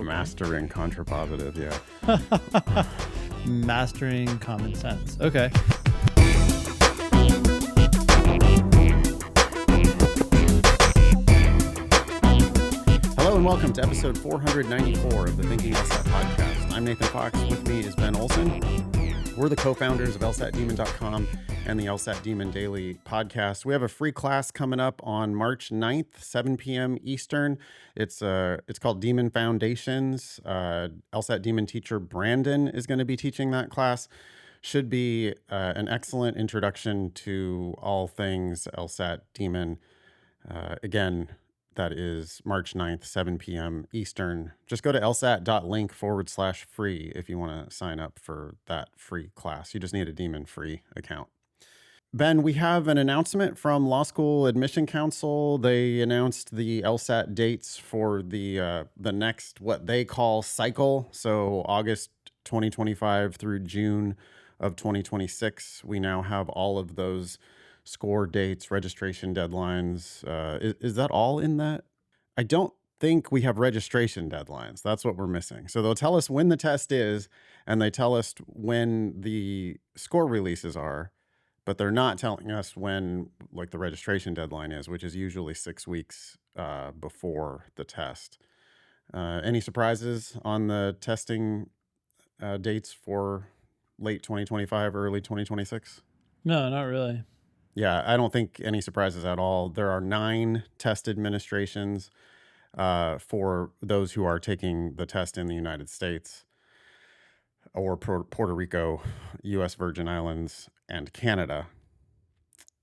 Mastering contrapositive, yeah. Mastering common sense. Okay. Hello and welcome to episode 494 of the Thinking LSAT podcast. I'm Nathan Fox. With me is Ben Olson. We're the co-founders of LSATdemon.com and the LSAT Demon Daily podcast. We have a free class coming up on March 9th, 7 p.m. Eastern. It's called Demon Foundations. LSAT Demon teacher Brandon is going to be teaching that class. Should be an excellent introduction to all things LSAT Demon. Again, that is March 9th, 7 p.m. Eastern. Just go to lsat.link/free if you want to sign up for that free class. You just need a Demon free account. Ben, we have an announcement from Law School Admission Council. They announced the LSAT dates for the next, what they call cycle. So August 2025 through June of 2026. We now have all of those score dates, registration deadlines. Is that all in that? I don't think we have registration deadlines. That's what we're missing. So they'll tell us when the test is, and they tell us when the score releases are, but they're not telling us when like the registration deadline is, which is usually 6 weeks before the test. Any surprises on the testing dates for late 2025, early 2026? No, not really. Yeah, I don't think any surprises at all. There are 9 test administrations for those who are taking the test in the United States or Puerto Rico, U.S. Virgin Islands, and Canada.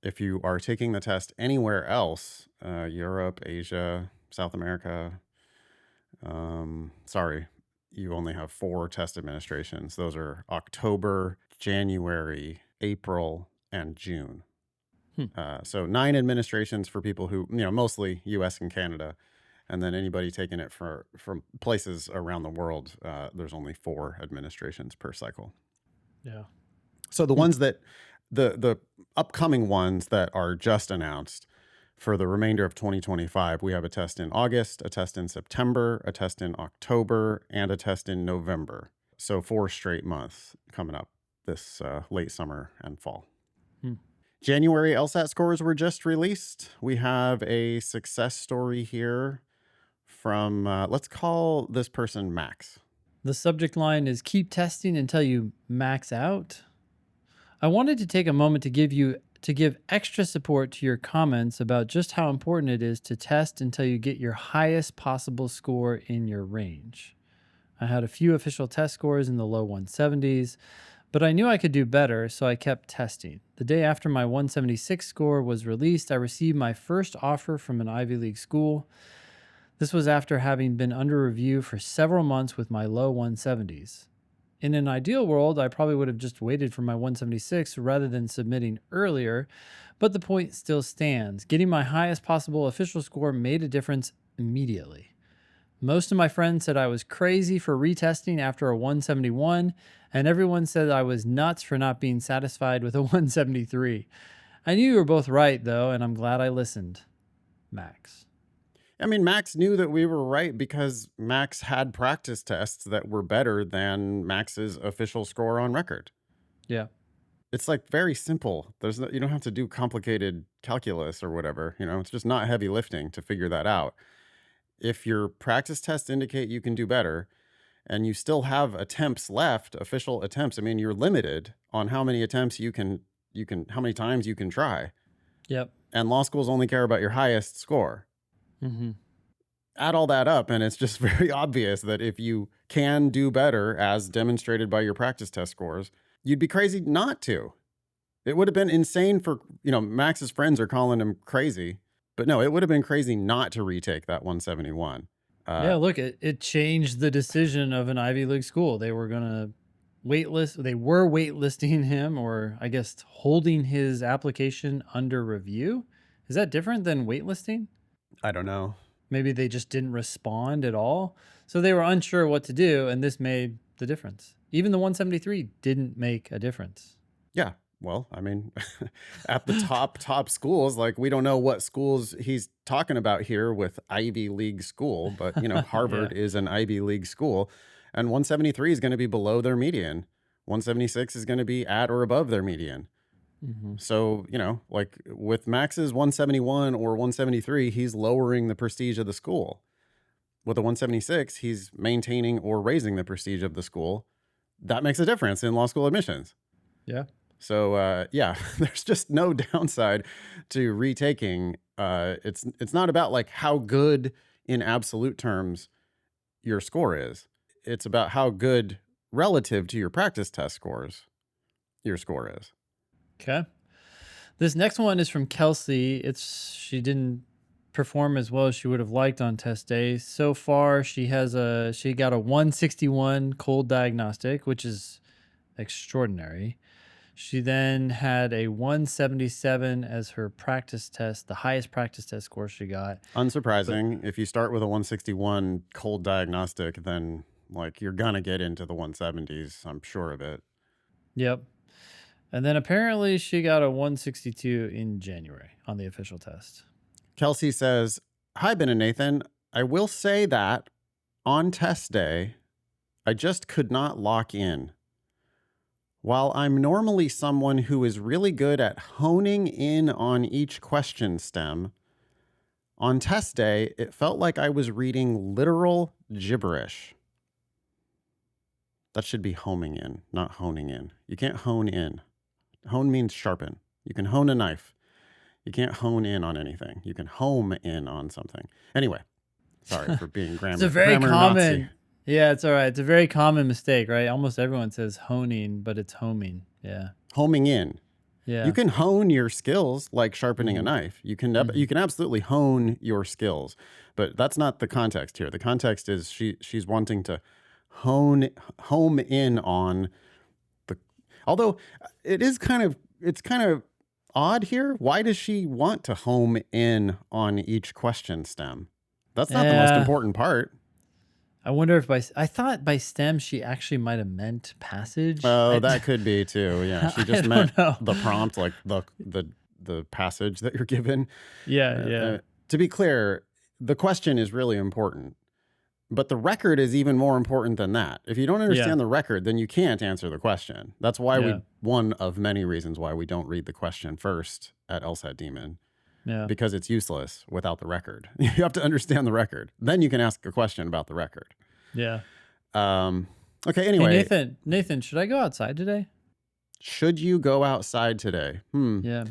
If you are taking the test anywhere else, Europe, Asia, South America, you only have 4 test administrations. Those are October, January, April, and June. So 9 administrations for people who, mostly U.S. and Canada, and then anybody taking it from places around the world, there's only 4 administrations per cycle. Yeah. So the ones that, the upcoming ones that are just announced for the remainder of 2025, we have a test in August, a test in September, a test in October, and a test in November. So 4 straight months coming up this late summer and fall. January LSAT scores were just released. We have a success story here from, let's call this person Max. The subject line is keep testing until you max out. I wanted to take a moment to give extra support to your comments about just how important it is to test until you get your highest possible score in your range. I had a few official test scores in the low 170s, but I knew I could do better, so I kept testing. The day after my 176 score was released, I received my first offer from an Ivy League school. This was after having been under review for several months with my low 170s. In an ideal world, I probably would have just waited for my 176 rather than submitting earlier, but the point still stands. Getting my highest possible official score made a difference immediately. Most of my friends said I was crazy for retesting after a 171, and everyone said I was nuts for not being satisfied with a 173. I knew you were both right, though, and I'm glad I listened. Max. I mean, Max knew that we were right because Max had practice tests that were better than Max's official score on record. Yeah. It's like very simple. You don't have to do complicated calculus or whatever. It's just not heavy lifting to figure that out. If your practice tests indicate you can do better and you still have attempts left, official attempts, I mean, you're limited on how many attempts how many times you can try. Yep. And law schools only care about your highest score. Mm-hmm. Add all that up, and it's just very obvious that if you can do better, as demonstrated by your practice test scores, you'd be crazy not to. It would have been insane for, Max's friends are calling him crazy. But no, it would have been crazy not to retake that 171. Yeah, look, it changed the decision of an Ivy League school. They were going to waitlisting him, or I guess holding his application under review. Is that different than waitlisting? I don't know. Maybe they just didn't respond at all. So they were unsure what to do, and this made the difference. Even the 173 didn't make a difference. Yeah. Well, I mean, at the top schools, like we don't know what schools he's talking about here with Ivy League school, but Yeah. Harvard is an Ivy League school, and 173 is going to be below their median. 176 is going to be at or above their median. Mhm. So, like with Max's 171 or 173, he's lowering the prestige of the school. With a 176, he's maintaining or raising the prestige of the school. That makes a difference in law school admissions. Yeah. So yeah, there's just no downside to retaking. It's not about like how good in absolute terms your score is. It's about how good relative to your practice test scores your score is. Okay. This next one is from Kelsey. She didn't perform as well as she would have liked on test day. So far, she got a 161 cold diagnostic, which is extraordinary. She then had a 177 as her practice test, the highest practice test score she got. But Unsurprising. If you start with a 161 cold diagnostic, then like you're gonna get into the 170s. I'm sure of it. yep. And then apparently she got a 162 in January on the official test. Kelsey says, "Hi, Ben and Nathan. I will say that on test day, I just could not lock in. While I'm normally someone who is really good at honing in on each question stem, on test day, it felt like I was reading literal gibberish." That should be homing in, not honing in. You can't hone in. Hone means sharpen. You can hone a knife. You can't hone in on anything. You can home in on something. Anyway, sorry for being It's a grammar very Nazi. common. Yeah, it's all right. It's a very common mistake, right? Almost everyone says honing, but it's homing. Yeah. Homing in. Yeah. You can hone your skills like sharpening a Mhm. knife. You can Mhm. absolutely hone your skills, but that's not the context here. The context is she's wanting to home in on the. Although it's kind of odd here. Why does she want to home in on each question stem? That's not the most Yeah. important part. I wonder if I thought by STEM she actually might have meant passage. Oh, that could be too. Yeah, she I just meant don't know. the prompt, like the passage that you're given. Yeah, Uh, yeah. uh, to be clear, the question is really important, but the record is even more important than that. If you don't Yeah. understand the record, then you can't answer the question. That's why Yeah. one of many reasons why we don't read the question first at LSAT Demon, Yeah. because it's useless without the record. You have to understand the record. Then you can ask a question about the record. Yeah. Um, okay, Hey anyway, Nathan, should I go outside today? should you go outside today? Yeah.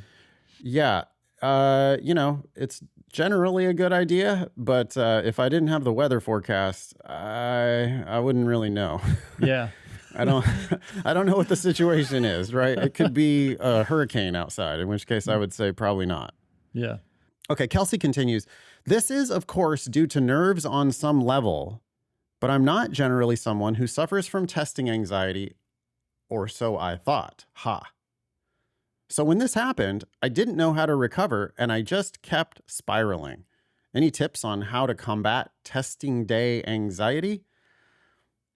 Yeah. It's generally a good idea, but if I didn't have the weather forecast, I wouldn't really know. Yeah. I don't I don't know what the situation is, right? It could be a hurricane outside, in which case I would say probably not. Yeah. Okay, Kelsey continues. This is, of course, due to nerves on some level, but I'm not generally someone who suffers from testing anxiety, or so I thought. Ha. So when this happened, I didn't know how to recover and I just kept spiraling. Any tips on how to combat testing day anxiety?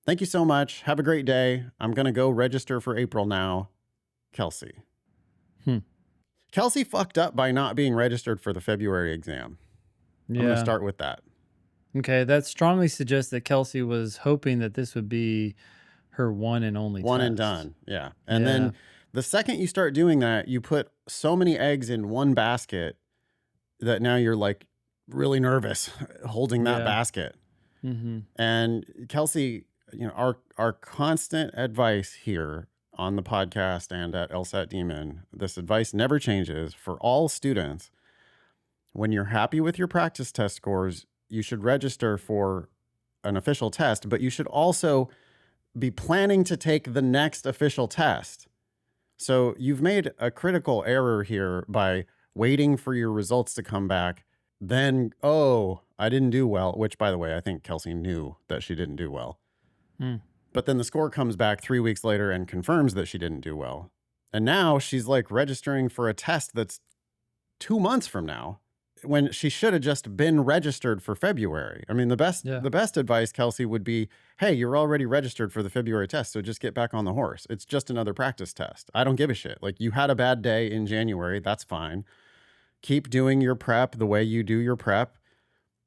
Thank you so much. Have a great day. I'm going to go register for April now. Kelsey. Hmm. Kelsey fucked up by not being registered for the February exam. I'm going to Yeah. start with that. Okay. That strongly suggests that Kelsey was hoping that this would be her one and only One and test. done. Yeah. And Yeah. then the second you start doing that, you put so many eggs in one basket that now you're like really nervous holding that Yeah. basket. Mm-hmm. And Kelsey, our constant advice here on the podcast and at LSAT Demon, this advice never changes for all students. When you're happy with your practice test scores, you should register for an official test, but you should also be planning to take the next official test. So you've made a critical error here by waiting for your results to come back. Then, oh, I didn't do well, which, by the way, I think Kelsey knew that she didn't do well. Mm. But then the score comes back 3 weeks later and confirms that she didn't do well. And now she's like registering for a test that's 2 months from now. when she should have just been registered for February. I mean, Yeah. the best advice, Kelsey, would be, hey, you're already registered for the February test, so just get back on the horse. It's just another practice test. I don't give a shit. Like, you had a bad day in January, that's fine. Keep doing your prep the way you do your prep.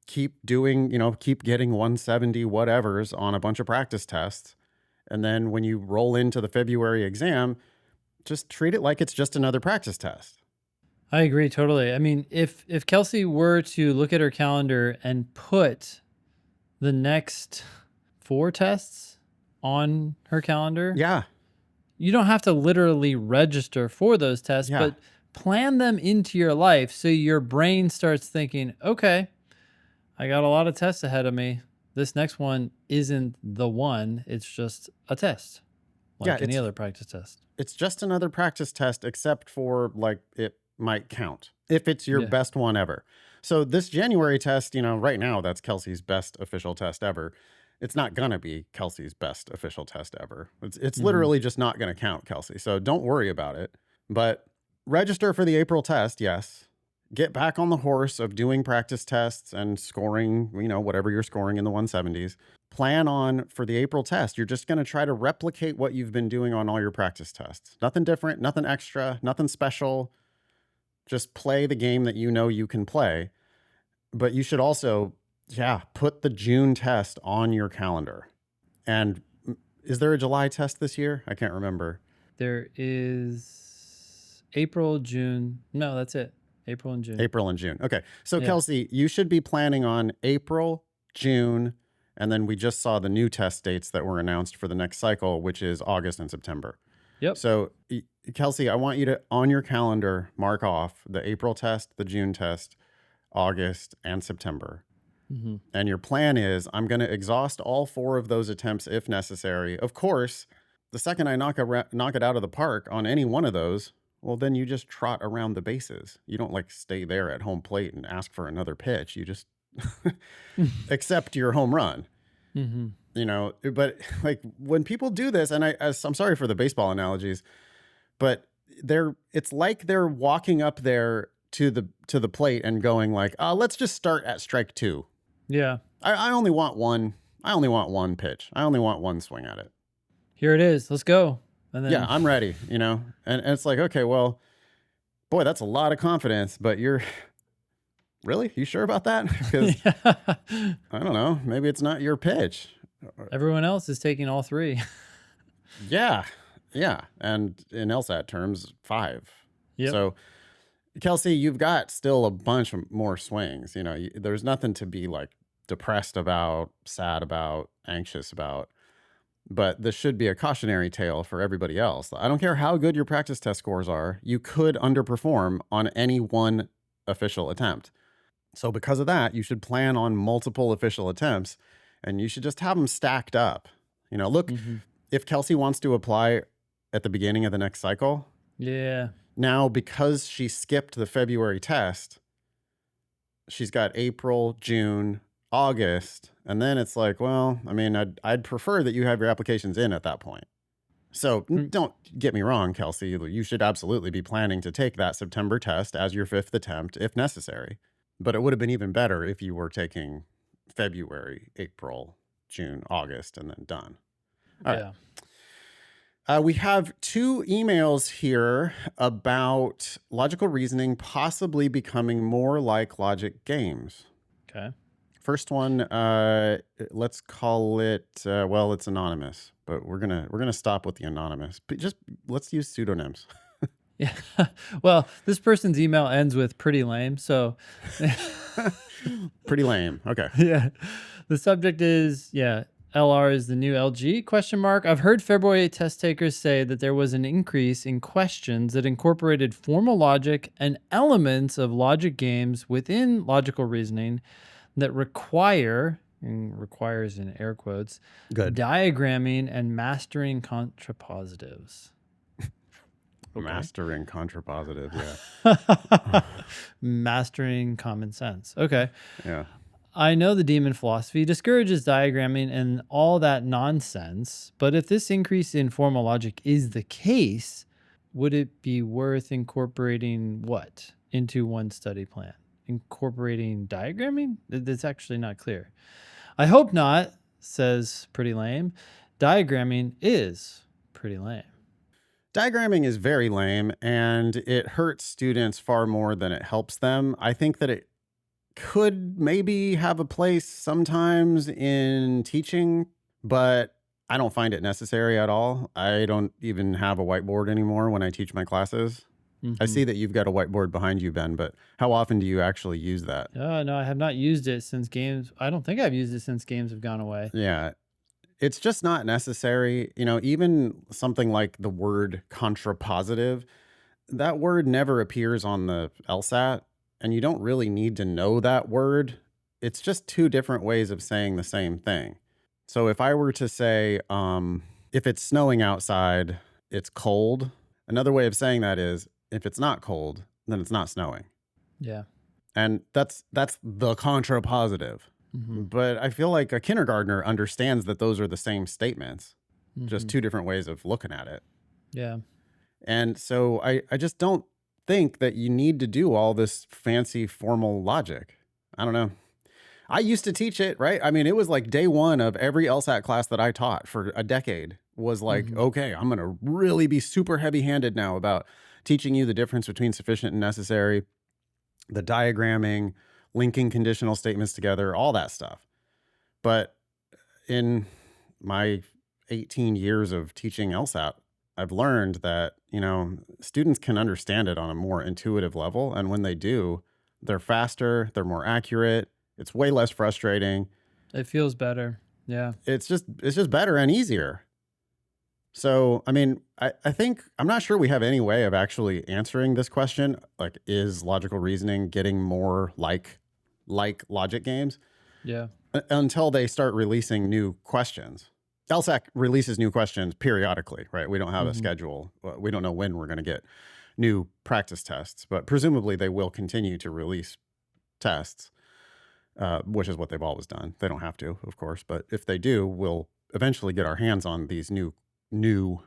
Keep doing, keep getting 170 whatevers on a bunch of practice tests. And then when you roll into the February exam, just treat it like it's just another practice test. I agree totally. I mean, if Kelsey were to look at her calendar and put the next 4 tests on her calendar, Yeah. you don't have to literally register for those tests, Yeah. but plan them into your life so your brain starts thinking, okay, I got a lot of tests ahead of me. This next one isn't the one, it's just a test, like any other practice test. It's just another practice test, except for like it might count if it's your best one ever. So this January test, right now, that's Kelsey's best official test ever. It's not going to be Kelsey's best official test ever. It's literally just not going to count, Kelsey. So don't worry about it. But register for the April test, yes. Get back on the horse of doing practice tests and scoring, whatever you're scoring in the 170s. Plan on for the April test. You're just going to try to replicate what you've been doing on all your practice tests. Nothing different, nothing extra, nothing special. Just play the game that you can play. But you should also, put the June test on your calendar. And is there a July test this year? I can't remember. There is April, June. No, that's it. April and June. April and June. Okay. So Kelsey, you should be planning on April, June, and then we just saw the new test dates that were announced for the next cycle, which is August and September. Yep. So Kelsey, I want you to, on your calendar, mark off the April test, the June test, August, and September. Mm-hmm. And your plan is, I'm going to exhaust all 4 of those attempts if necessary. Of course, the second I knock it out of the park on any one of those, well, then you just trot around the bases. You don't like stay there at home plate and ask for another pitch. You just accept your home run. Mm-hmm. But like when people do this, and I'm sorry for the baseball analogies, but it's like they're walking up there to the plate and going like, let's just start at strike 2. Yeah. I only want one. I only want one pitch. I only want one swing at it. Here it is. Let's go. And then, yeah, I'm ready, and it's like, okay, well, boy, that's a lot of confidence, but you sure about that? Because I don't know, maybe it's not your pitch. Everyone else is taking all 3. Yeah. And in LSAT terms, 5. Yep. So Kelsey, you've got still a bunch of more swings. There's nothing to be like depressed about, sad about, anxious about. But this should be a cautionary tale for everybody else. I don't care how good your practice test scores are, you could underperform on any one official attempt. So because of that, you should plan on multiple official attempts, and you should just have them stacked up. Look, if Kelsey wants to apply at the beginning of the next cycle, now because she skipped the February test, she's got April, June, August, and then it's like, well, I mean, I'd prefer that you have your applications in at that point. So don't get me wrong, Kelsey. You should absolutely be planning to take that September test as your 5th attempt if necessary. But it would have been even better if you were taking February, April, June, August, and then done. All right. We have 2 emails here about logical reasoning possibly becoming more like logic games. Okay. First one, let's call it, it's anonymous, but we're gonna stop with the anonymous. But just let's use pseudonyms. Yeah. Well, this person's email ends with pretty lame, so pretty lame. Okay. Yeah. The subject is, LR is the new LG ? I've heard February test takers say that there was an increase in questions that incorporated formal logic and elements of logic games within logical reasoning that requires in air quotes, Good. diagramming and mastering contrapositives. Okay. Mastering contrapositive, yeah. Mastering common sense. Okay. Yeah. I know the demon philosophy discourages diagramming and all that nonsense, but if this increase in formal logic is the case, would it be worth incorporating what into one study plan? incorporating diagramming? That's actually not clear. I hope not, says Pretty Lame. Diagramming is pretty lame. Diagramming is very lame, and it hurts students far more than it helps them. I think that it could maybe have a place sometimes in teaching, but I don't find it necessary at all. I don't even have a whiteboard anymore when I teach my classes. I see that you've got a whiteboard behind you, Ben, but how often do you actually use that? No, I have not used it since games. I don't think I've used it since games have gone away. Yeah, it's just not necessary. Even something like the word contrapositive, that word never appears on the LSAT, and you don't really need to know that word. It's just two different ways of saying the same thing. So if I were to say, if it's snowing outside, it's cold. Another way of saying that is, if it's not cold, then it's not snowing. Yeah. And that's the contrapositive. Mm-hmm. But I feel like a kindergartner understands that those are the same statements, just Mm-hmm. two different ways of looking at it. Yeah. And so I just don't think that you need to do all this fancy formal logic. I don't know. I used to teach it, right? I mean, it was like day one of every LSAT class that I taught for a decade was like, Mm-hmm. okay, I'm going to really be super heavy handed now about teaching you the difference between sufficient and necessary, the diagramming, linking conditional statements together, all that stuff. But in my 18 years of teaching LSAT, I've learned that, students can understand it on a more intuitive level. And when they do, they're faster, they're more accurate. It's way less frustrating. It feels better. Yeah. It's just better and easier. So, I mean, I think I'm not sure we have any way of actually answering this question. Like, is logical reasoning getting more like logic games? Yeah. Until they start releasing new questions. LSAC releases new questions periodically, right? We don't have a Mm-hmm. schedule. We don't know when we're going to get new practice tests, but presumably they will continue to release tests, which is what they've always done. They don't have to, of course, but if they do, we'll eventually get our hands on these new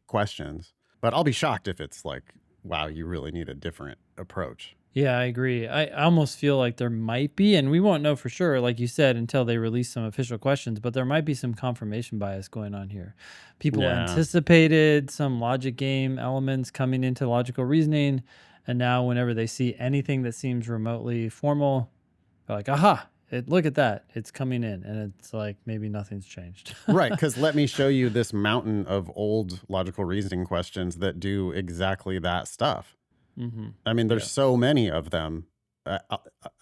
questions. But I'll be shocked if it's like, wow, you really need a different approach. Yeah, I agree. I almost feel like there might be, and we won't know for sure, like you said, until they release some official questions, but there might be some confirmation bias going on here. People Yeah. anticipated some logic game elements coming into logical reasoning, and now whenever they see anything that seems remotely formal, they're like, aha, look at that. It's coming in. And it's like maybe nothing's changed. Right, because let me show you this mountain of old logical reasoning questions that do exactly that stuff. Mm-hmm. I mean, there's Yeah. so many of them.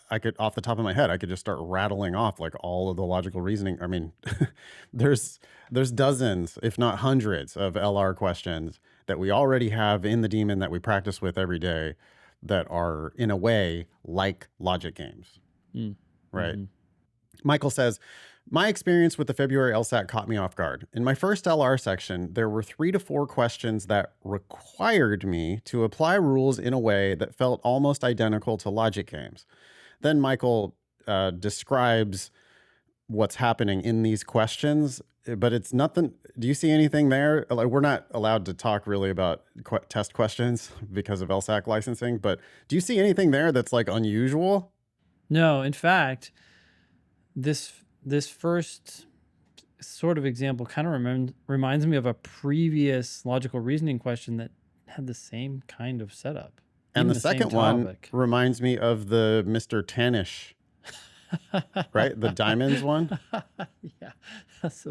I could, off the top of my head, I could just start rattling off like all of the logical reasoning. I mean, there's dozens, if not hundreds, of LR questions that we already have in the daemon that we practice with every day that are in a way like logic games, right? Mm-hmm. Michael says, my experience with the February LSAT caught me off guard. In my first LR section, there were 3 to 4 questions that required me to apply rules in a way that felt almost identical to logic games. Then Michael describes what's happening in these questions, but it's nothing. Do you see anything there? Like, we're not allowed to talk really about test questions because of LSAC licensing, but do you see anything there that's like unusual? No, in fact, this first sort of example kind of reminds me of a previous logical reasoning question that had the same kind of setup. And even the same second one topic. reminds me of the Mr. Tannish, right? The diamonds one. Yeah, that's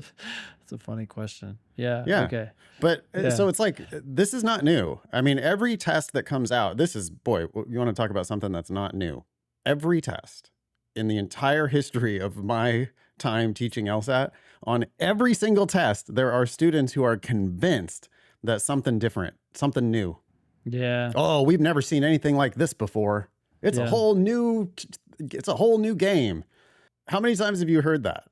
a funny question. Yeah. Yeah. Okay. But Yeah. so it's like, this is not new. I mean, every test that comes out, this is, boy, you want to talk about something that's not new. Every test in the entire history of my time teaching LSAT, on every single test, there are students who are convinced that something different, something new. Yeah. Oh, we've never seen anything like this before. It's a Yeah. whole new game. How many times have you heard that?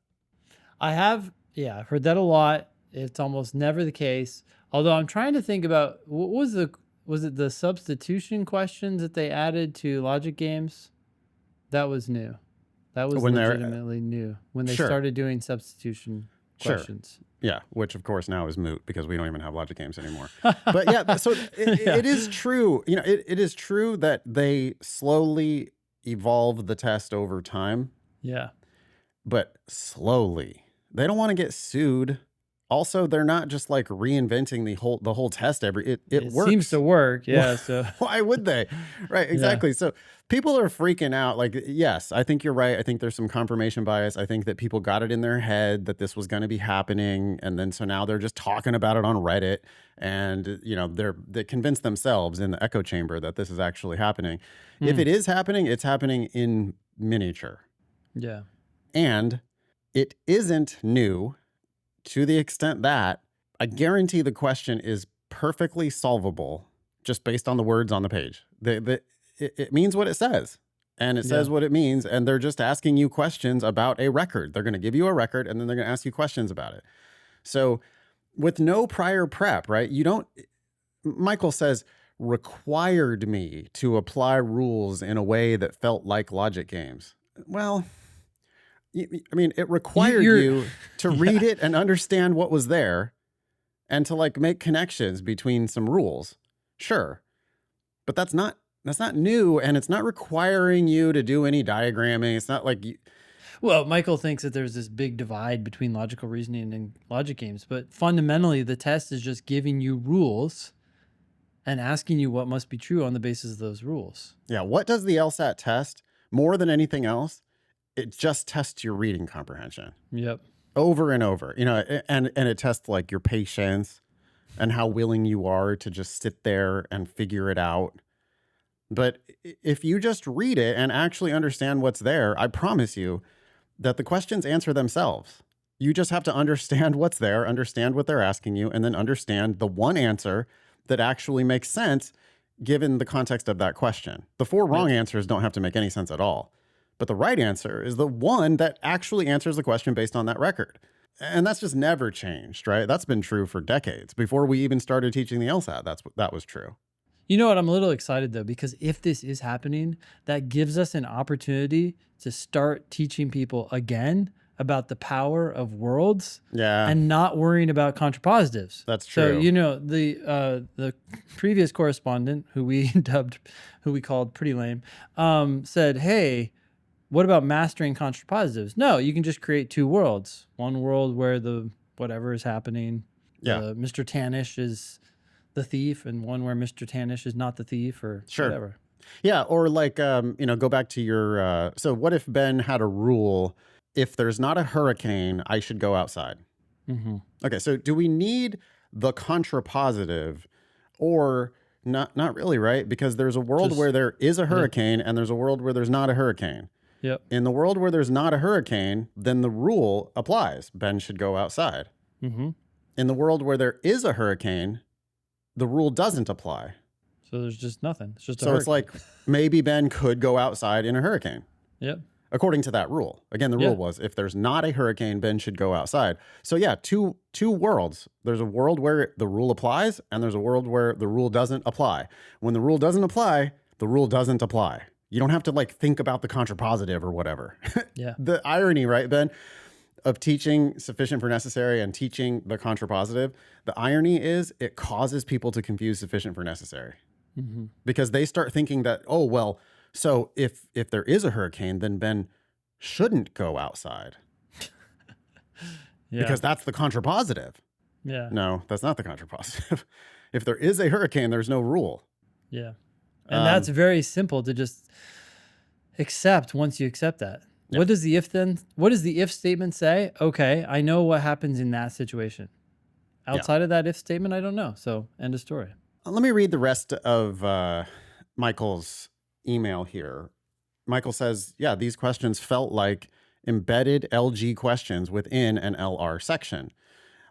I have, yeah, I've heard that a lot. It's almost never the case. Although I'm trying to think about what was it the substitution questions that they added to logic games? That was new. That was When they're- legitimately new when they Sure. started doing substitution Sure. questions. Yeah, which of course now is moot because we don't even have logic games anymore. But yeah, so it is true. It is true that they slowly evolve the test over time, Yeah. but slowly. They don't want to get sued. Also, they're not just like reinventing the whole test it It seems to works. work. Yeah. So, Why would they? Right, yeah. exactly. So people are freaking out. Like, yes, I think you're right. I think there's some confirmation bias. I think that people got it in their head that this was going to be happening, and then so now they're just talking about it on Reddit, and they convince themselves in the echo chamber that this is actually happening. If Mm, it is happening, it's happening in miniature, yeah. and it isn't new to the extent that I guarantee the question is perfectly solvable just based on the words on the page. It means what it says, and it Yeah. says what it means, and they're just asking you questions about a record. They're going to give you a record, and then they're going to ask you questions about it. So, with no prior prep, right? You don't, Michael says, required me to apply rules in a way that felt like logic games. Well, I mean, it required You're, you to read yeah. it and understand what was there and to like make connections between some rules. Sure. But that's not new, and it's not requiring you to do any diagramming. It's not like Well, Michael thinks that there's this big divide between logical reasoning and logic games, but fundamentally, the test is just giving you rules and asking you what must be true on the basis of those rules. yeah, what does the LSAT test more than anything else? It just tests your reading comprehension Yep. over and over. And it tests like your patience and how willing you are to just sit there and figure it out. But if you just read it and actually understand what's there, I promise you that the questions answer themselves. You just have to understand what's there, understand what they're asking you, and then understand the one answer that actually makes sense given the context of that question. The four Yep. wrong answers don't have to make any sense at all. But the right answer is the one that actually answers the question based on that record. And that's just never changed, right? That's been true for decades. Before we even started teaching the LSAT, that was true. You know what? I'm a little excited though, because if this is happening, that gives us an opportunity to start teaching people again about the power of worlds Yeah, and not worrying about contrapositives. that's So, true. the previous correspondent who we who we called pretty lame, said, "Hey, what about mastering contrapositives? No, you can just create two worlds. One world where the whatever is happening, Yeah, the Mr. Tannish is the thief, and one where Mr. Tannish is not the thief, or sure. whatever." Yeah, or like go back to your so what if Ben had a rule, if there's not a hurricane, I should go outside. Hmm. Okay, so do we need the contrapositive or not really, right? Because there's a world Just where there is a yeah, hurricane and there's a world where there's not a hurricane. yep. In the world where there's not a hurricane, then the rule applies. Ben should go outside. Hmm. In the world where there is a hurricane, the rule doesn't apply. So there's just nothing. It's just a So it's hurricane. like maybe Ben could go outside in a hurricane. Yep. According to that rule. Again, the Yeah. rule was if there's not a hurricane, Ben should go outside. So yeah, two worlds. There's a world where the rule applies, and there's a world where the rule doesn't apply. When the rule doesn't apply, the rule doesn't apply. You don't have to like think about the contrapositive or whatever. Yeah. The irony, right, Ben, of teaching sufficient for necessary and teaching the contrapositive, the irony is it causes people to confuse sufficient for necessary Hmm. because they start thinking that, oh, well, so if there is a hurricane, then Ben shouldn't go outside Yeah. because that's the contrapositive. Yeah. No, that's not the contrapositive. If there is a hurricane, there's no rule. Yeah. And that's very simple to just accept once you accept that. Yeah. What does the if statement say? Okay, I know what happens in that situation. Outside of that if statement, I don't know. So end of story. Let me read the rest of Michael's email here. Michael says, yeah, these questions felt like embedded LG questions within an LR section.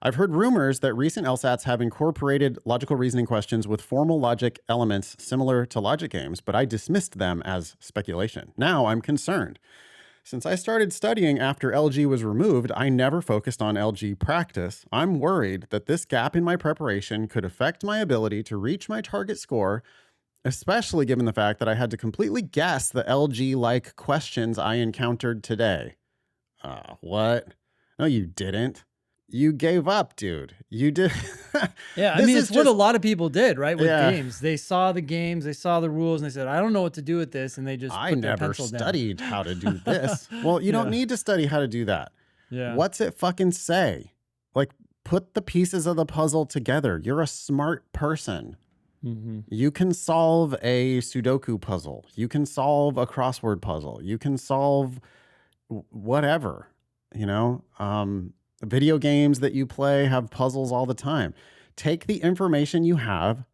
I've heard rumors that recent LSATs have incorporated logical reasoning questions with formal logic elements similar to logic games, but I dismissed them as speculation. Now I'm concerned. Since I started studying after LG was removed, I never focused on LG practice. I'm worried that this gap in my preparation could affect my ability to reach my target score, especially given the fact that I had to completely guess the LG-like questions I encountered today. What? No, you didn't. You gave up, dude. You did. Yeah, I This mean, is it's what a just, lot of people did, right? With yeah. games. They saw the games, they saw the rules, and they said, I don't know what to do with this. And they just I put their never pencil down. studied how to do this. Well, you don't Yeah. need to study how to do that. Yeah. What's it fucking say? Like, put the pieces of the puzzle together. You're a smart person. Hmm. You can solve a Sudoku puzzle. You can solve a crossword puzzle. You can solve whatever, you know? Video games that you play have puzzles all the time. Take the information you have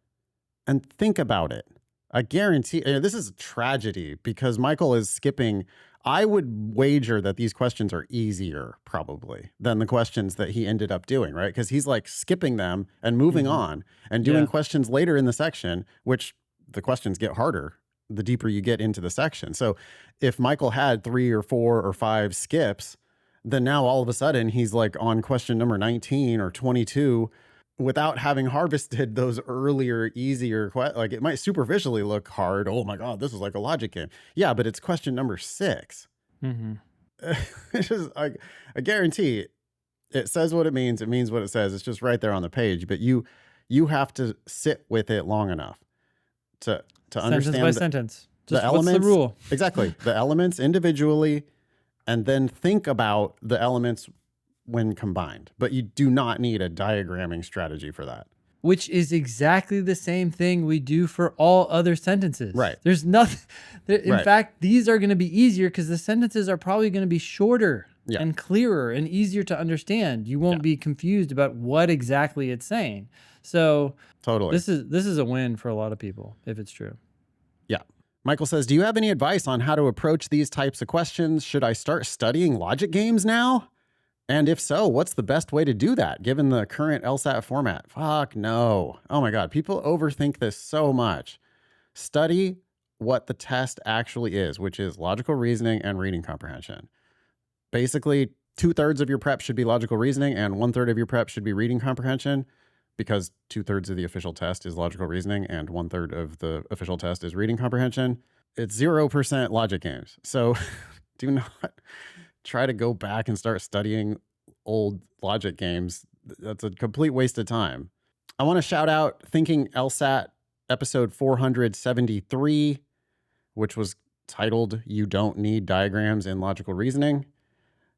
and think about it. I guarantee this is a tragedy because Michael is skipping. I would wager that these questions are easier probably than the questions that he ended up doing, right? Because he's like skipping them and moving Hmm. on and doing Yeah. questions later in the section, which the questions get harder the deeper you get into the section. So if Michael had 3 or 4 or 5 skips, then now all of a sudden he's like on question number 19 or 22 without having harvested those earlier, easier, like it might superficially look hard. Oh my God, this is like a logic game. Yeah, but it's question number 6. Hmm. It's just, I guarantee it says what it means. It means what it says. It's just right there on the page. But you have to sit with it long enough to Sentence by understand sentence. the Just what's the elements. rule? Exactly. The elements individually, and then think about the elements when combined. But you do not need a diagramming strategy for that. Which is exactly the same thing we do for all other sentences. Right. There's nothing. In Right. fact, these are going to be easier because the sentences are probably going to be shorter Yeah. and clearer and easier to understand. You won't be confused about what exactly it's saying. So Totally. this is a win for a lot of people if it's true. Yeah. Michael says, do you have any advice on how to approach these types of questions? Should I start studying logic games now? And if so, what's the best way to do that given the current LSAT format? Fuck no. Oh my God. People overthink this so much. Study what the test actually is, which is logical reasoning and reading comprehension. Basically, 2/3 of your prep should be logical reasoning and 1/3 of your prep should be reading comprehension, because 2/3 of the official test is logical reasoning and 1/3 of the official test is reading comprehension. It's 0% logic games. So do not try to go back and start studying old logic games. That's a complete waste of time. I want to shout out Thinking LSAT episode 473, which was titled You Don't Need Diagrams in Logical Reasoning.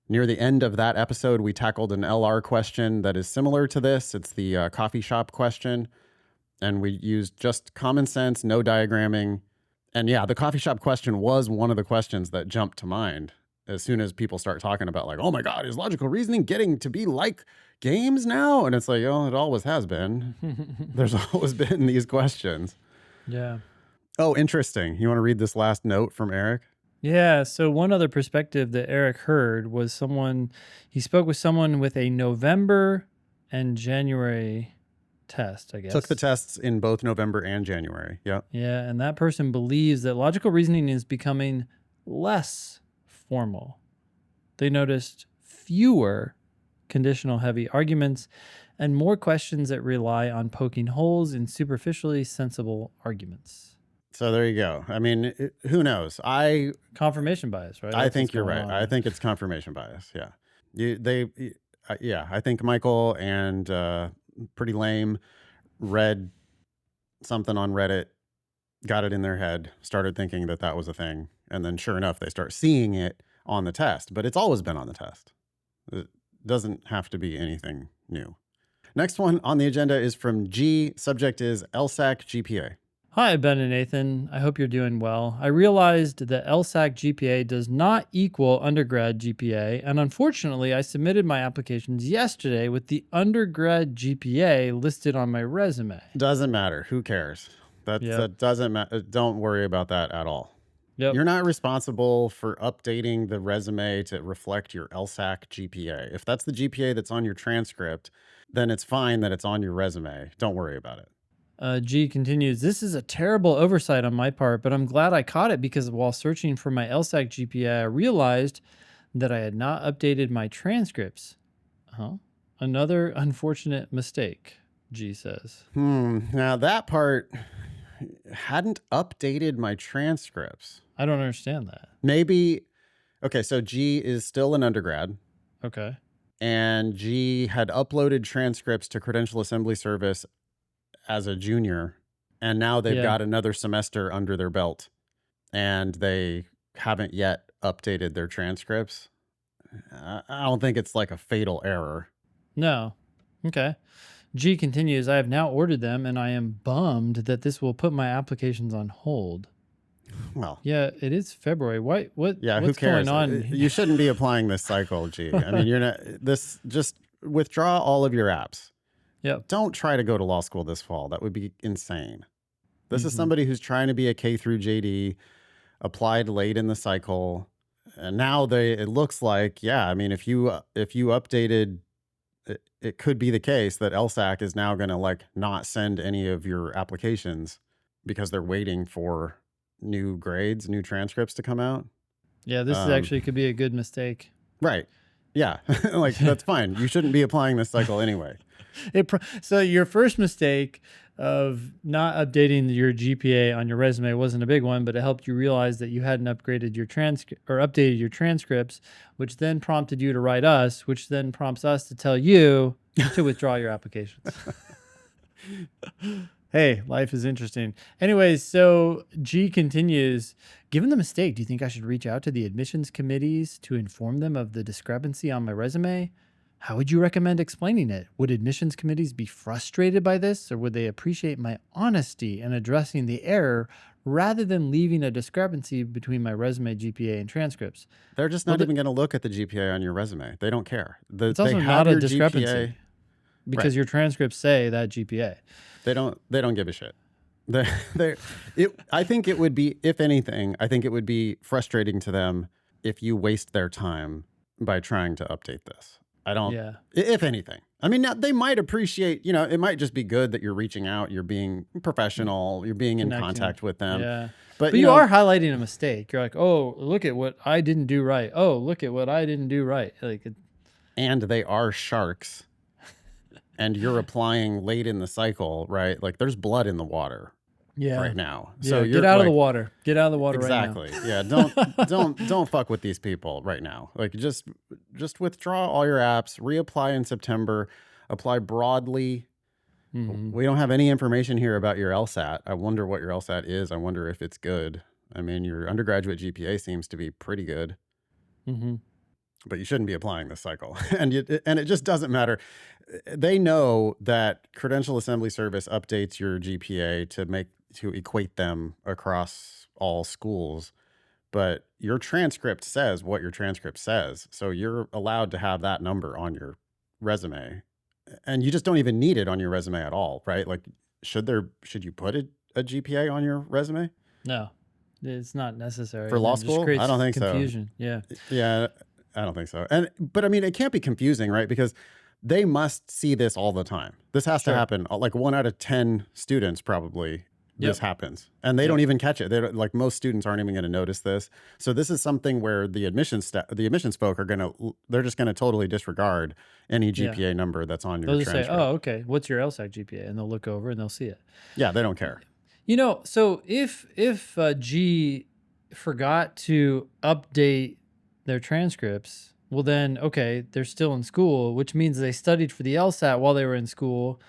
Near the end of that episode, we tackled an LR question that is similar to this. It's the coffee shop question. And we used just common sense, no diagramming. And yeah, the coffee shop question was one of the questions that jumped to mind as soon as people start talking about like, oh my God, is logical reasoning getting to be like games now? And it's like, oh, it always has been. There's always been these questions. Yeah. Oh, interesting. You want to read this last note from Eric? Yeah. So one other perspective that Eric heard was he spoke with someone with a November and January test, I guess. Took the tests in both November and January. Yep. Yeah. And that person believes that logical reasoning is becoming less formal. They noticed fewer conditional heavy arguments and more questions that rely on poking holes in superficially sensible arguments. So there you go. I mean, who knows? Confirmation bias, right? I That's think what's you're going right. on. I think it's confirmation bias. Yeah. Yeah. I think Michael and Pretty Lame read something on Reddit, got it in their head, started thinking that that was a thing. And then sure enough, they start seeing it on the test, but it's always been on the test. It doesn't have to be anything new. Next one on the agenda is from G. Subject is LSAC GPA. Hi, Ben and Nathan. I hope you're doing well. I realized that LSAC GPA does not equal undergrad GPA, and unfortunately, I submitted my applications yesterday with the undergrad GPA listed on my resume. Doesn't matter. Who cares? That doesn't matter. Don't worry about that at all. Yep. You're not responsible for updating the resume to reflect your LSAC GPA. If that's the GPA that's on your transcript, then it's fine that it's on your resume. Don't worry about it. G continues, this is a terrible oversight on my part, but I'm glad I caught it because while searching for my LSAC GPA, I realized that I had not updated my transcripts. Another unfortunate mistake, G says. Now that part hadn't updated my transcripts. I don't understand that. Maybe, okay, so G is still an undergrad. Okay. and G had uploaded transcripts to Credential Assembly Service as a junior, and now they've Yeah. got another semester under their belt, and they haven't yet updated their transcripts. I don't think it's like a fatal error. No. Okay. G continues, I have now ordered them and I am bummed that this will put my applications on hold. Well, Yeah, it is February. yeah, who What's going cares? on? You shouldn't be applying this cycle, G. I mean, you're not just withdraw all of your apps. Yep. Don't try to go to law school this fall. That would be insane. This is Mhm. somebody who's trying to be a K through JD, applied late in the cycle, and now it looks like, yeah, I mean, if you updated, it could be the case that LSAC is now going to like not send any of your applications because they're waiting for new grades, new transcripts to come out. Yeah, this is Um, actually could be a good mistake. right. Yeah. Like that's fine. You shouldn't be applying this cycle anyway. So your first mistake of not updating your GPA on your resume wasn't a big one, but it helped you realize that you hadn't upgraded your updated your transcripts, which then prompted you to write us, which then prompts us to tell you to withdraw your applications. Hey, life is interesting. Anyways, so G continues, given the mistake, do you think I should reach out to the admissions committees to inform them of the discrepancy on my resume? How would you recommend explaining it? Would admissions committees be frustrated by this, or would they appreciate my honesty in addressing the error rather than leaving a discrepancy between my resume, GPA, and transcripts? They're just Well, not even going to look at the GPA on your resume. They don't care. it's They also have not a your discrepancy GPA. Right. because your transcripts say that GPA. They don't give a shit. I think it would be, if anything, I think it would be frustrating to them if you waste their time by trying to update this. I don't, Yeah. if anything. I mean, now they might appreciate, it might just be good that you're reaching out, you're being professional, you're being in Connecting. contact with them. Yeah. But you are highlighting a mistake. You're like, oh, look at what I didn't do right. Oh, look at what I didn't do right. And they are sharks. And you're applying late in the cycle, right? Like there's blood in the water right now. So Yeah, you're get out of the water. Get out of the water exactly. right now. Yeah, don't fuck with these people right now. Like just withdraw all your apps, reapply in September, apply broadly. Mhm. We don't have any information here about your LSAT. I wonder what your LSAT is. I wonder if it's good. I mean, your undergraduate GPA seems to be pretty good. Mhm. But you shouldn't be applying this cycle. And it just doesn't matter. They know that Credential Assembly Service updates your GPA to equate them across all schools, but your transcript says what your transcript says. So you're allowed to have that number on your resume. And you just don't even need it on your resume at all, right? Like should you put a GPA on your resume? No, it's not necessary. For law It just school? creates I don't think so. confusion. Yeah. Yeah, I don't think so. But I mean, it can't be confusing, right? Because they must see this all the time. This has to Sure. happen. Like 1 out of 10 students probably this Yep. happens, and they don't even catch it. Like most students aren't even going to notice this. So this is something where the admissions folk they're just going to totally disregard any GPA number that's on your They'll just say, transcript. oh, okay, what's your LSAT GPA? And they'll look over and they'll see it. Yeah, they don't care. So if G forgot to update their transcripts, well then, okay, they're still in school, which means they studied for the LSAT while they were in school.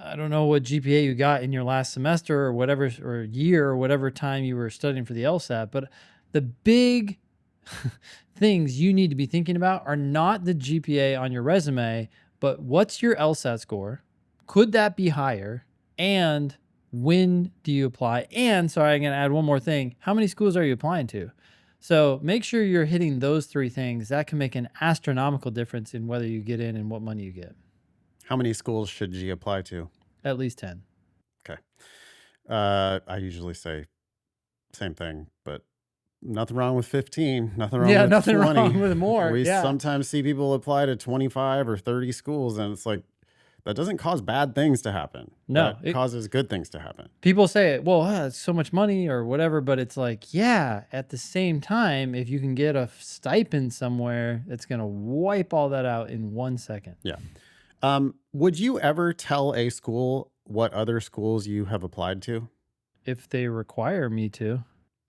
I don't know what GPA you got in your last semester or whatever, or year or whatever time you were studying for the LSAT, but the big things you need to be thinking about are not the GPA on your resume, but what's your LSAT score? Could that be higher? And when do you apply? And sorry, I'm going to add one more thing. How many schools are you applying to? So make sure you're hitting those 3 things. That can make an astronomical difference in whether you get in and what money you get. How many schools should G apply to? At least 10. Okay. I usually say same thing, but nothing wrong with 15. Nothing wrong with nothing 20. wrong with more. We Yeah. sometimes see people apply to 25 or 30 schools, and it's like, that doesn't cause bad things to happen. No, That causes good things to happen. People say, well, it's so much money or whatever, but it's like, yeah, at the same time, if you can get a stipend somewhere, it's going to wipe all that out in 1 second. Yeah. Would you ever tell a school what other schools you have applied to? If they require me to.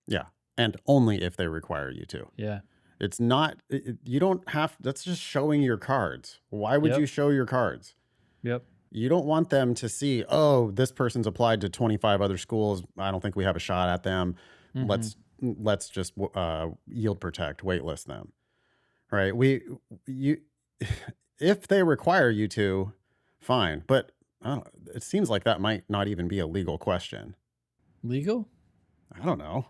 Yeah. And only if they require you to. Yeah. It's not, you don't have, that's just showing your cards. Why would you Yep. show your cards? Yep. You don't want them to see, oh, this person's applied to 25 other schools. I don't think we have a shot at them. Mm-hmm. Let's just yield protect, waitlist them. Right? You, if they require you to, fine. But it seems like that might not even be a legal question. Legal? I don't know.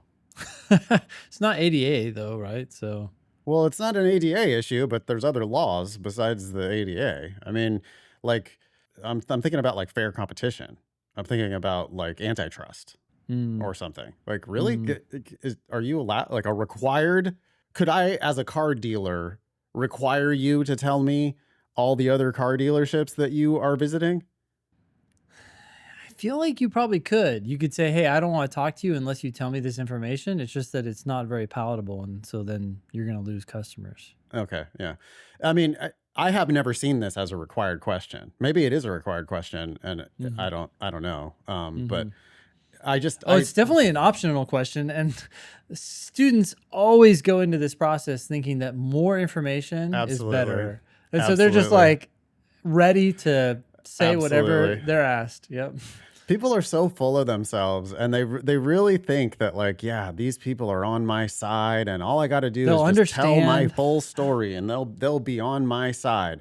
It's not ADA though, right? So Well, it's not an ADA issue, but there's other laws besides the ADA. I mean, like, I'm thinking about like fair competition. I'm thinking about like antitrust mm, or something. Like, really? mm. Are you allowed, like, a required? Could I, as a car dealer, require you to tell me all the other car dealerships that you are visiting? I feel like you probably could. You could say, "Hey, I don't want to talk to you unless you tell me this information." It's just that it's not very palatable, and so then you're going to lose customers. Okay, yeah. I mean, I have never seen this as a required question. Maybe it is a required question, and Hmm. I don't know. But Hmm. Oh, I it's definitely an optional question, and students always go into this process thinking that more information is absolutely, better, and so they're just absolutely, like ready to say whatever absolutely. they're asked. Yep. People are so full of themselves, and they really think that, like, yeah, these people are on my side, and all I got to do is They'll just tell my understand. full story, and they'll be on my side.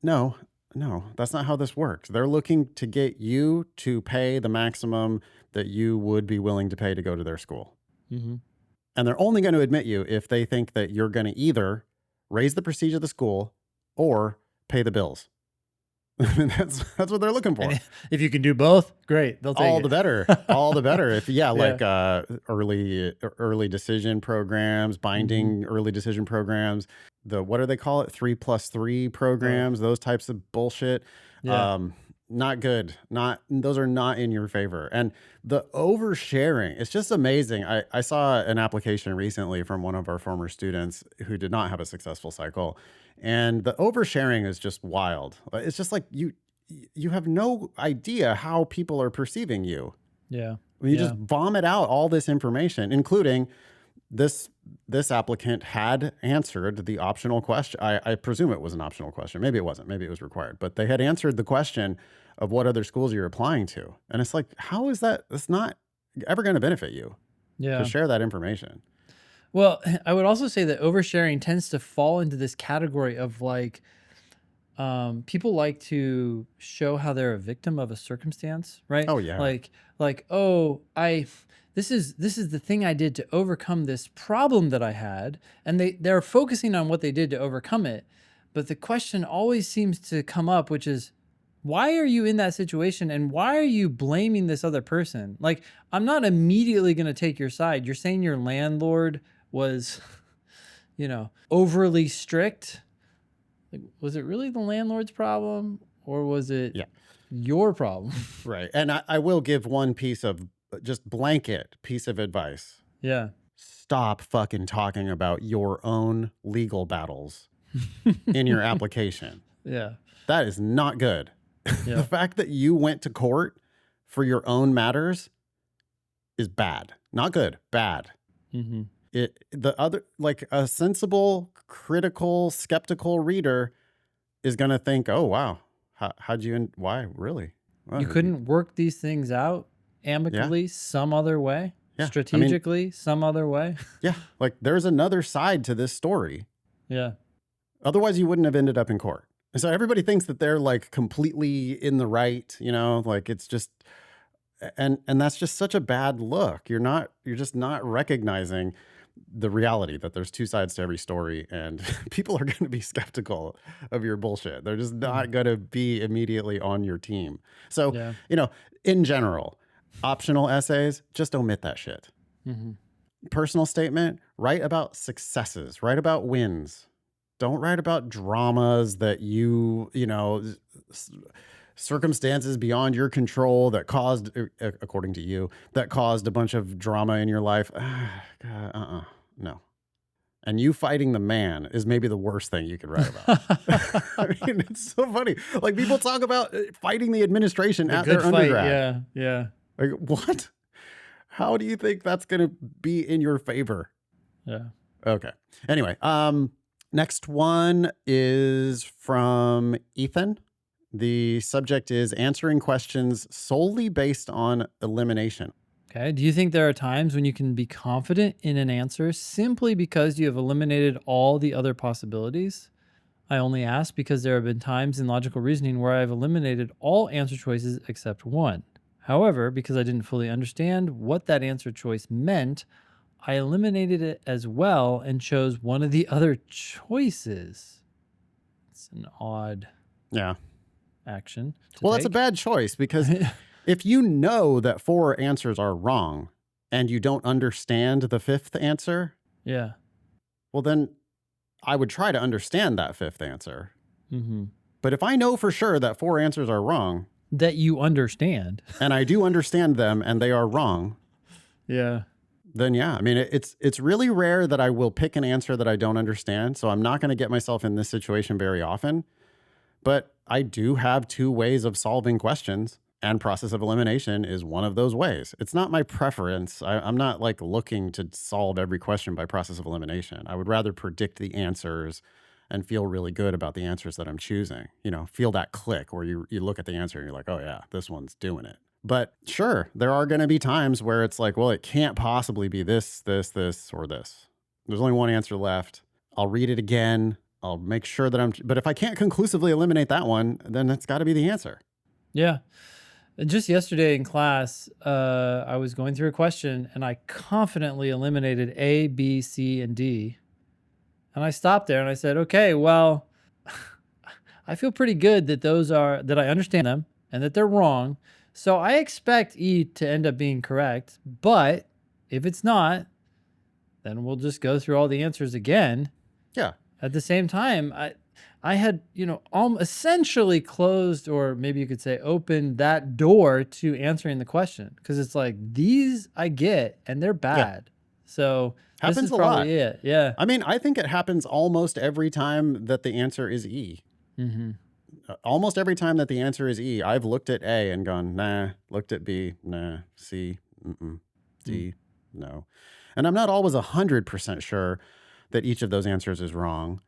No, no, that's not how this works. They're looking to get you to pay the maximum that you would be willing to pay to go to their school. Hmm. And they're only going to admit you if they think that you're going to either raise the prestige of the school or pay the bills. That's what they're looking for. And if you can do both, great. They'll take All the it. better. All the better. If yeah, Yeah. like early decision programs, Hmm. binding early decision programs, the what do they call it? 3+3 Oh, programs, those types of bullshit. yeah. Um, not good. Not those are not in your favor. And the oversharing, it's just amazing. I saw an application recently from one of our former students who did not have a successful cycle. And the oversharing is just wild. It's just like you have no idea how people are perceiving you. Yeah. When you just Yeah. vomit out all this information, including this this applicant had answered the optional question. I presume it was an optional question. Maybe it wasn't. Maybe it was required. But they had answered the question of what other schools you're applying to. And it's like, how is that? It's not ever going to benefit you to Yeah. share that information. Well, I would also say that oversharing tends to fall into this category of like people like to show how they're a victim of a circumstance, right? Oh yeah. Like, oh, I this is the thing I did to overcome this problem that I had, and they're focusing on what they did to overcome it. But the question always seems to come up, which is, why are you in that situation and why are you blaming this other person? Like, I'm not immediately going to take your side. You're saying your landlord was, overly strict. Like, was it really the landlord's problem or was it Yeah. your problem? Right. And I will give one piece of just blanket piece of advice. Yeah. Stop fucking talking about your own legal battles in your application. Yeah. That is not good. The Yeah. fact that you went to court for your own matters is bad. Not good, bad. Hmm. The other, like a sensible, critical, skeptical reader is going to think, oh, wow. How'd you, why? Really? You Well, couldn't work these things out yeah. amicably some other way, Yeah. I mean, strategically some other way. yeah. Like there's another side to this story. Yeah. Otherwise, you wouldn't have ended up in court. And so everybody thinks that they're like completely in the right, like it's just, and that's just such a bad look. You're just not recognizing the reality that there's two sides to every story, and people are going to be skeptical of your bullshit. They're just Mhm. not going to be immediately on your team. So, Yeah. in general, optional essays, just omit that shit. Hmm. Personal statement, write about successes, write about wins. Don't write about dramas that circumstances beyond your control that caused, according to you, that caused a bunch of drama in your life. No. And you fighting the man is maybe the worst thing you could write about. I mean, it's so funny. Like people talk about fighting the administration The at good their fight. undergrad. Yeah. Yeah. Like, what? How do you think that's going to be in your favor? Yeah. Okay. Anyway, next one is from Ethan. The subject is answering questions solely based on elimination. Okay. Do you think there are times when you can be confident in an answer simply because you have eliminated all the other possibilities? I only ask because there have been times in logical reasoning where I've eliminated all answer choices except one. However, because I didn't fully understand what that answer choice meant, I eliminated it as well and chose one of the other choices. It's an odd Yeah. action to Well, that's a take. bad choice because if you know that 4 answers are wrong and you don't understand the 5th answer, Yeah. well, then I would try to understand that 5th answer. Mm-hmm. But if I know for sure that 4 answers are wrong That you understand. and I do understand them and they are wrong, Yeah. then yeah, I mean, it's really rare that I will pick an answer that I don't understand. So I'm not going to get myself in this situation very often. But I do have 2 ways of solving questions, and process of elimination is one of those ways. It's not my preference. I'm not like looking to solve every question by process of elimination. I would rather predict the answers and feel really good about the answers that I'm choosing. You know, feel that click where you look at the answer and you're like, oh yeah, this one's doing it. But sure, there are going to be times where it's like, well, it can't possibly be this, this, or this. There's only one answer left. I'll read it again. I'll make sure that but if I can't conclusively eliminate that one, then that's got to be the answer. Yeah. Just yesterday in class, I was going through a question and I confidently eliminated A, B, C, and D. And I stopped there and I said, okay, well, I feel pretty good that that I understand them and that they're wrong. So I expect E to end up being correct. But if it's not, then we'll just go through all the answers again. Yeah. At the same time, I had, essentially closed, or maybe you could say opened that door to answering the question, because it's like these I get and they're Yeah. bad. So this Happens is a lot. probably it. Yeah. I mean, I think it happens almost every time that the answer is E. Mm-hmm. Almost every time that the answer is E, I've looked at A and gone, nah, looked at B, nah, C, D, no. And I'm not always 100% sure that each of those answers is wrong,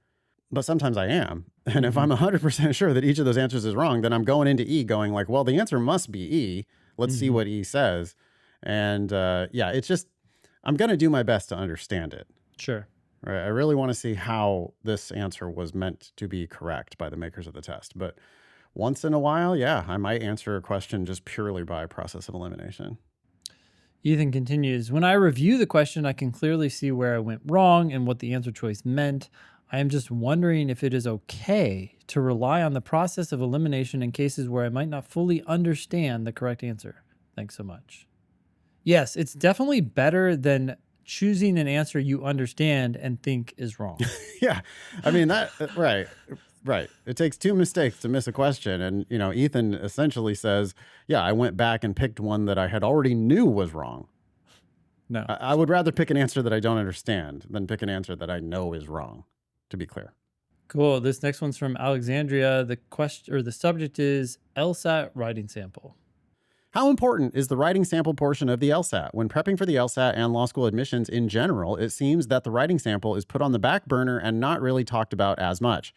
but sometimes I am. And if I'm 100% sure that each of those answers is wrong, then I'm going into E going like, well, the answer must be E. Let's see what E says. And yeah, it's just, I'm going to do my best to understand it. Sure. Right? I really want to see how this answer was meant to be correct by the makers of the test. But once in a while, yeah, I might answer a question just purely by process of elimination. Ethan continues, when I review the question, I can clearly see where I went wrong and what the answer choice meant. I am just wondering if it is okay to rely on the process of elimination in cases where I might not fully understand the correct answer. Thanks so much. Yes, it's definitely better than choosing an answer you understand and think is wrong. Yeah. I mean, right. Right. It takes 2 mistakes to miss a question. And, Ethan essentially says, yeah, I went back and picked one that I had already knew was wrong. No. I would rather pick an answer that I don't understand than pick an answer that I know is wrong, to be clear. Cool. This next one's from Alexandria. The question, or the subject is LSAT writing sample. How important is the writing sample portion of the LSAT? When prepping for the LSAT and law school admissions in general, it seems that the writing sample is put on the back burner and not really talked about as much.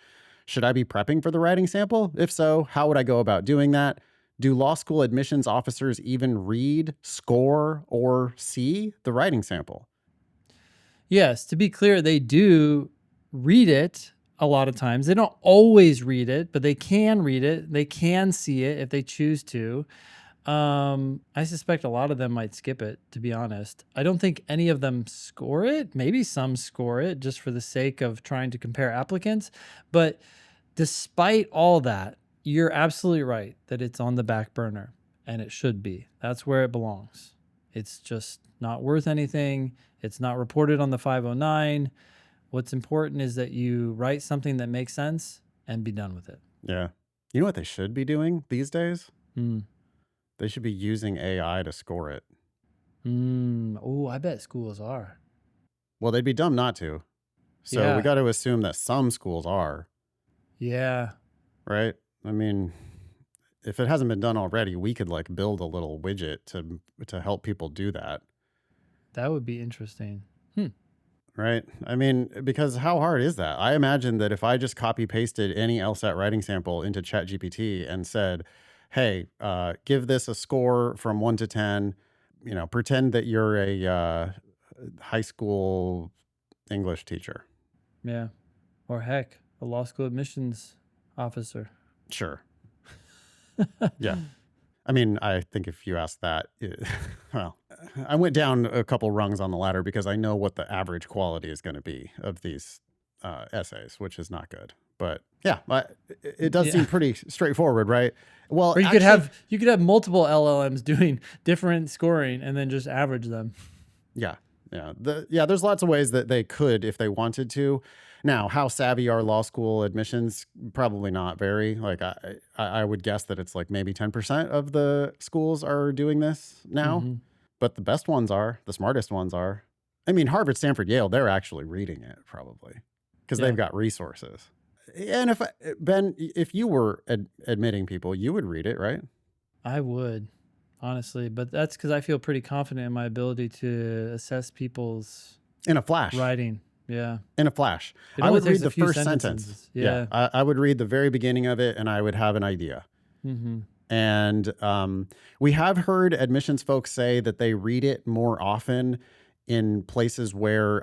Should I be prepping for the writing sample? If so, how would I go about doing that? Do law school admissions officers even read, score, or see the writing sample? Yes, to be clear, they do read it a lot of times. They don't always read it, but they can read it. They can see it if they choose to. I suspect a lot of them might skip it, to be honest. I don't think any of them score it. Maybe some score it just for the sake of trying to compare applicants. But despite all that, you're absolutely right that it's on the back burner, and it should be. That's where it belongs. It's just not worth anything. It's not reported on the 509. What's important is that you write something that makes sense and be done with it. Yeah. You know what they should be doing these days? Hmm. They should be using AI to score it. Oh, I bet schools are. Well, they'd be dumb not to. So we Yeah. got to assume that some schools are, Yeah. right? I mean, if it hasn't been done already, we could like build a little widget to help people do that. That would be interesting. right? I mean, because how hard is that? I imagine that if I just copy pasted any LSAT writing sample into ChatGPT and said, hey, give this a score from 1 to 10, pretend that you're a high school English teacher. Yeah. Or heck, a law school admissions officer. Sure. Yeah. I mean, I think if you ask that, well, I went down a couple rungs on the ladder because I know what the average quality is going to be of these essays, which is not good. But yeah, it does seem Yeah. pretty straightforward, right? Well, Or actually, you could have multiple LLMs doing different scoring and then just average them. yeah, there's lots of ways that they could if they wanted to. Now, how savvy are law school admissions? Probably not very. Like I would guess that it's like maybe 10% of the schools are doing this now. Mm-hmm. But the best ones are, the smartest ones are. I mean, Harvard, Stanford, Yale, they're actually reading it probably because Yeah, they've got resources. And Ben, if you were admitting people, you would read it, right? I would, honestly. But that's because I feel pretty confident in my ability to assess people's In a flash. writing. Yeah. In a flash. It I only would read takes a the few first sentences. sentence. Yeah. I would read the very beginning of it and I would have an idea. Mm-hmm. And we have heard admissions folks say that they read it more often in places where,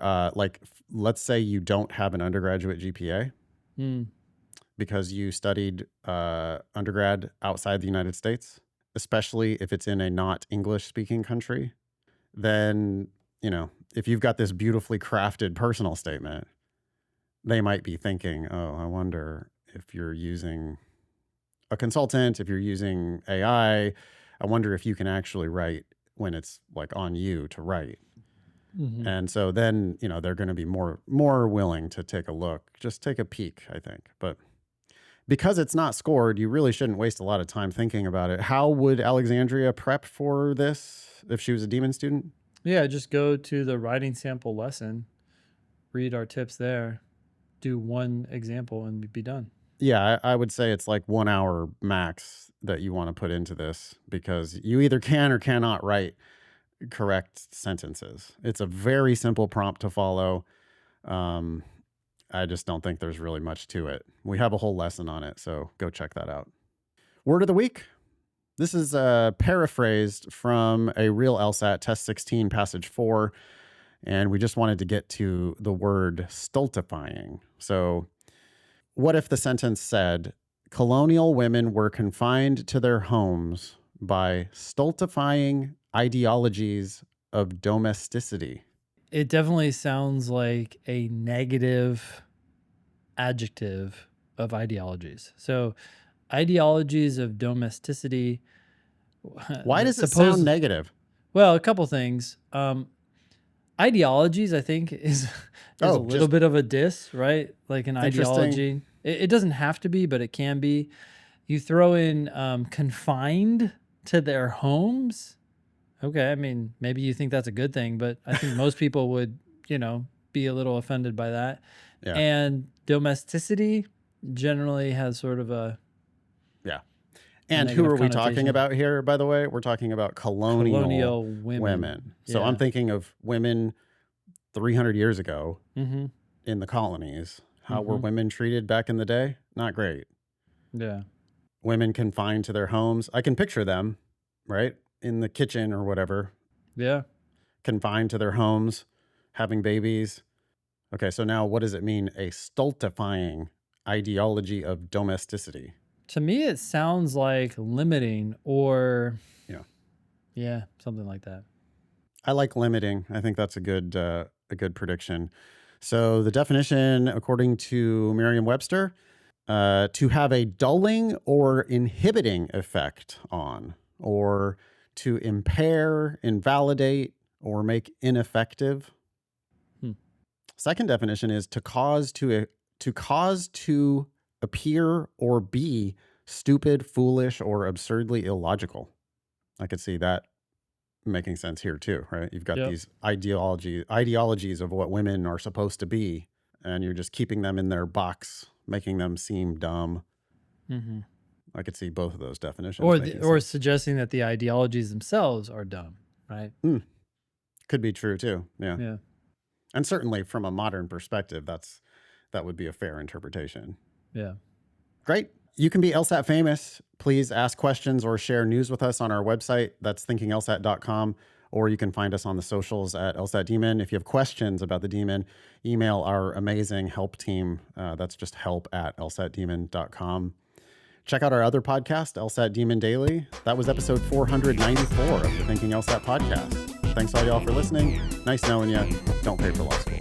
let's say you don't have an undergraduate GPA Mm. because you studied undergrad outside the United States, especially if it's in a not English speaking country. Then, if you've got this beautifully crafted personal statement, they might be thinking, oh, I wonder if you're using a consultant, if you're using AI, I wonder if you can actually write when it's like on you to write. Mm-hmm. And so then, they're going to be more willing to take a look, just take a peek, I think. But because it's not scored, you really shouldn't waste a lot of time thinking about it. How would Alexandria prep for this if she was a Demon student? Yeah, just go to the writing sample lesson, read our tips there, do one example, and be done. Yeah, I would say it's like 1 hour max that you want to put into this because you either can or cannot write correct sentences. It's a very simple prompt to follow. Um, I just don't think there's really much to it. We have a whole lesson on it, so go check that out. Word of the week. This is paraphrased from a real LSAT, Test 16, Passage 4, and we just wanted to get to the word stultifying. So, what if the sentence said, colonial women were confined to their homes by stultifying ideologies of domesticity? It definitely sounds like a negative adjective of ideologies. So, ideologies of domesticity. Why does it sound negative? Well, a couple things. Ideologies, I think, is a Oh, little just bit of a diss, right? Like an interesting. ideology. It doesn't have to be, but it can be. You throw in confined to their homes. Okay, I mean, maybe you think that's a good thing, but I think most people would, be a little offended by that. Yeah. And domesticity generally has sort of a Yeah. And who negative are we talking connotation. about here, by the way? We're talking about colonial Colonial women. women. So I'm Yeah. thinking of women 300 years ago Mm-hmm. in the colonies. How were Mm-hmm. women treated back in the day? Not great. Yeah. Women confined to their homes. I can picture them, right? In the kitchen or whatever, Yeah. confined to their homes, having babies. Okay, so now what does it mean? A stultifying ideology of domesticity. To me, it sounds like limiting or, Yeah. yeah, something like that. I like limiting. I think that's a good prediction. So the definition, according to Merriam-Webster, to have a dulling or inhibiting effect on, or to impair, invalidate, or make ineffective. Hmm. Second definition is to cause to appear or be stupid, foolish, or absurdly illogical. I could see that making sense here too, right? You've got Yep. these ideologies of what women are supposed to be, and you're just keeping them in their box, making them seem dumb. Mm-hmm. I could see both of those definitions Or making or sense. suggesting that the ideologies themselves are dumb, right? Could be true too. Yeah. Yeah. And certainly from a modern perspective, that would be a fair interpretation. Yeah. Great. You can be LSAT famous. Please ask questions or share news with us on our website. That's thinkinglsat.com. Or you can find us on the socials at LSAT Demon. If you have questions about the Demon, email our amazing help team. That's just help@lsatdemon.com. Check out our other podcast, LSAT Demon Daily. That was episode 494 of the Thinking LSAT podcast. Thanks all y'all for listening. Nice knowing you. Don't pay for law school.